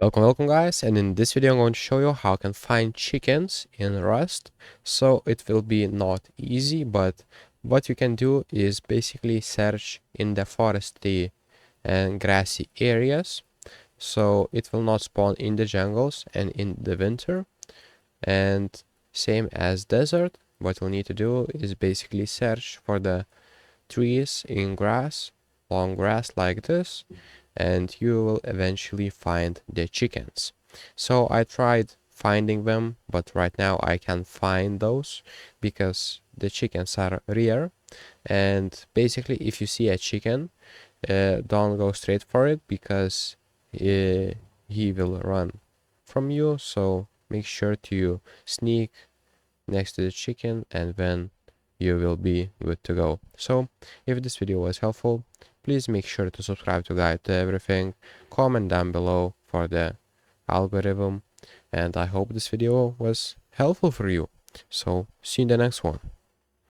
Welcome guys, and in this video I'm going to show you how I can find chickens in Rust. So it will be not easy, but what you can do is basically search in the foresty and grassy areas. So it will not spawn in the jungles and in the winter. And same as desert, what you'll need to do is basically search for the trees in grass, long grass like this, and you will eventually find the chickens. So I tried finding them, but right now I can't find those because the chickens are rare. And basically, if you see a chicken, don't go straight for it because he will run from you. So make sure to sneak next to the chicken, and then you will be good to go. So if this video was helpful, please make sure to subscribe to Guide to Everything, comment down below for the algorithm, and I hope this video was helpful for you. So see you in the next one.